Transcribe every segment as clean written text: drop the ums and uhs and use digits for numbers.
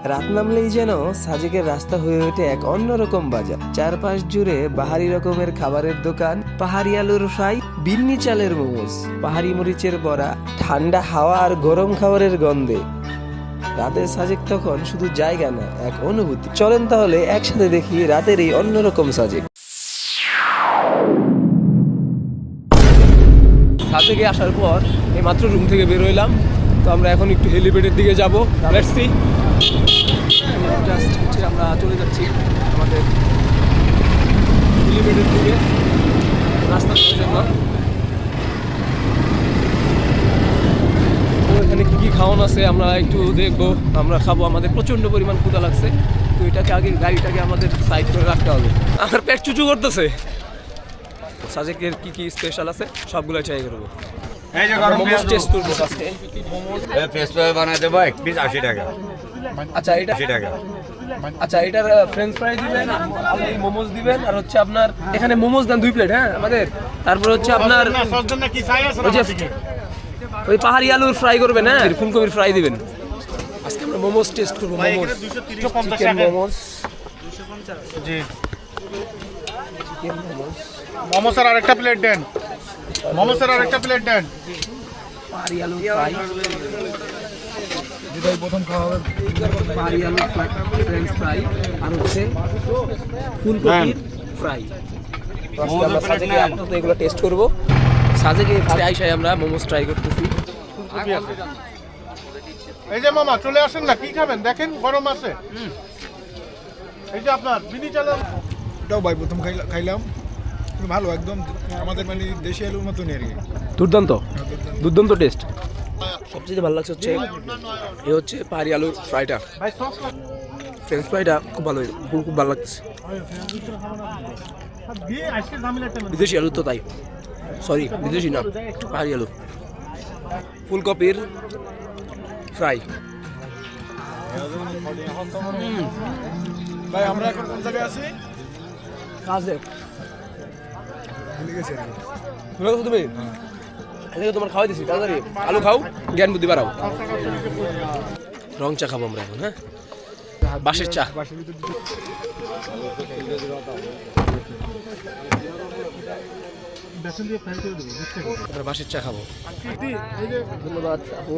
রাত নামলেই যেন সাজেকের রাস্তা হয়ে ওঠে এক অন্যরকম বাজার। চারপাশ জুড়ে বাহারি রকমের খাবারের দোকান, পাহাড়ি আলুর ফ্রাই, বিন্নি চালের মোমোজ, পাহাড়ি মরিচের বড়া, ঠান্ডা হাওয়া আর গরম খাবারের গন্ধে রাতের সাজেক তখন শুধু জায়গা না, এক অনুভূতি। চলেন তাহলে একসাথে দেখি রাতের এই অন্যরকম সাজেক। সাজেকে আসার পর এই মাত্র রুম থেকে বের হইলাম, তো আমরা এখন একটু হেলিপ্যাডের দিকে যাব। Let's see. জাস্ট হচ্ছে আমরা চলে যাচ্ছি আমাদের হেলিপ্যাডের দিকে রাস্তা করার জন্য। তো এখানে কী কী খাওয়ানো আছে আমরা একটু দেখবো, আমরা খাবো। আমাদের প্রচণ্ড পরিমাণ ক্ষুধা লাগছে, তো এটাকে আগে গাড়িটাকে আমাদের সাইড করে রাখতে হবে। আমার পেট চুচু করতেছে। সাজেকের কি কি স্পেশাল আছে সবগুলো ট্রাই করবো। এই যে গরম মোমোস টেস্ট করবো ফার্স্টে। পেস্ট বানাই দেবো এক পিস 80 টাকা। আচ্ছা এটা 80 টাকা। আচ্ছা এটার ফ্রেঞ্চ ফ্রাই দিবেন, আপনি মোমোজ দিবেন, আর হচ্ছে আপনার এখানে মোমোজ দেন 2 প্লেট। হ্যাঁ আমাদের তারপর হচ্ছে আপনার ওই যে ওই পাহাড়ি আলুর ফ্রাই করবেন, হ্যাঁ ফুলকপির ফ্রাই দিবেন। আজকে আমরা মোমোজ টেস্ট করবো। মোমোজ, চিকেন মোমোজ, জি চিকেন মোমোজ, মোমোসের আরেকটা প্লেট দেন, মোমোসের আরেকটা প্লেট দেন। পাহাড়ি আলু ফ্রাই, যেটাই প্রথম খাওয়া হবে পাহাড়ি আলু ফ্রেঞ্চ ফ্রাই, আর হচ্ছে ফুলকপির ফ্রাই। আমরা সাজেকে আপাতত এগুলো টেস্ট করবো। সাজেকে আইসায় আমরা মোমোজ ট্রাই করতেছি। এই যে মামা চলে আসেন না, কি খাবেন দেখেন, গরম আছে। এই যে আপনার বিনি চালের এটাও ভাই প্রথম খাইলাম, ভালো একদম আমাদের মানে দেশি আলুর মতনই আর কি। দুর্দান্ত দুর্দান্ত টেস্ট। সবচেয়ে ভালো লাগছে হচ্ছে এ হচ্ছে পাহাড়ি আলুর ফ্রাইটা, ফ্রেঞ্চ ফ্রাইটা খুব ভালো, খুব ভালো লাগছে। বিদেশি আলু তো তাই, সরি বিদেশি না, পাহাড়ি আলু। ফুলকপির ফ্রাই। ভাই আমরা এখন কোন জায়গায় আছি? ভুলে গেছি আর কি। তুমি তোমার খাওয়াই দিছি, তাড়াতাড়ি আলু খাও, জ্ঞান বুদ্ধি বাড়াও। রং চা খাবো আমরা এখন। হ্যাঁ বাঁশের চা। আমরা বাঁশের চা খাবো। ধন্যবাদ আপু।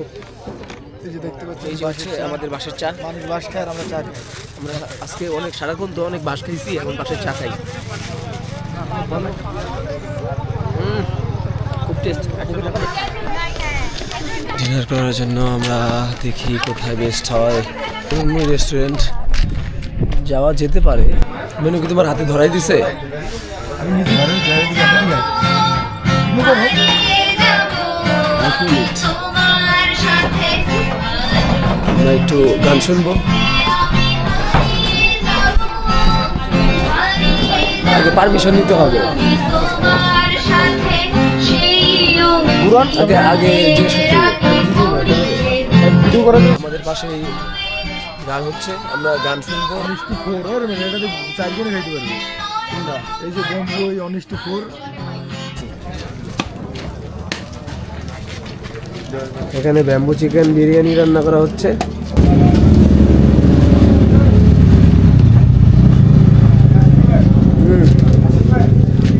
এই যে দেখতে পাচ্ছি এই যে হচ্ছে আমাদের বাঁশের চা। মানুষ বাস খায় আর আমরা চা খাই। আমরা আজকে অনেক সারাক্ষণ তো অনেক বাঁশ খাইছি, এখন বাঁশের চা খাই। খুব টেস্ট। ডিনার করার জন্য আমরা দেখি কোথায় বেস্ট হয়। রেস্টুরেন্ট যাওয়া যেতে পারে। মেনু কি তোমার হাতে ধরাই দিছে? আমরা একটু গান শুনবো। আগে পারমিশন নিতে হবে। আগে আগে জিজ্ঞেস করতে হবে। আমাদের পাশেই গান হচ্ছে, আমরা গান শুনবো। অনিষ্টি 4 ওর মানে এটাতে 4 জনে খাইতে পারবে। এই যে বম্বু ওই অনিষ্টি 4। এখানে ব্যাম্বু চিকেন বিরিয়ানি রান্না করা হচ্ছে।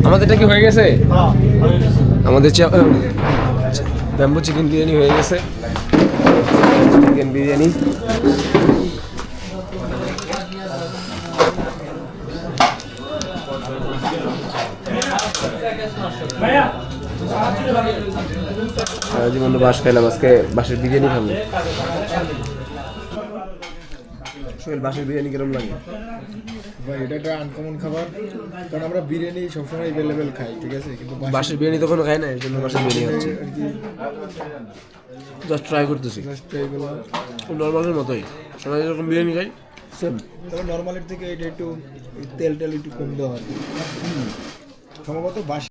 আমাদেরটা কি হয়ে গেছে? আমাদের ব্যাম্বু চিকেন বিরিয়ানি হয়ে গেছে। চিকেন বিরিয়ানি জীবন বাস খাইলাম, আজকে বাসের বিরিয়ানি খাবো। সোহেল বাসের বিরিয়ানি কিরম লাগে? ভাই এটা একটা আনকমন খাবার, কারণ আমরা বিরিয়ানি সবসময় অ্যাভেলেবেল খাই, ঠিক আছে, কিন্তু বাসের বিরিয়ানি তো কোনো খাই না, এর জন্য বাসের বিরিয়ানি হচ্ছে। আর কি জাস্ট ট্রাই করতেছি, জাস্ট ট্রাই করলাম। নর্মালের মতোই। আমরা যেরকম বিরিয়ানি খাই সেম। তবে নর্মালের থেকে এটা একটু তেল একটু কম দেওয়া হয় সম্ভবত।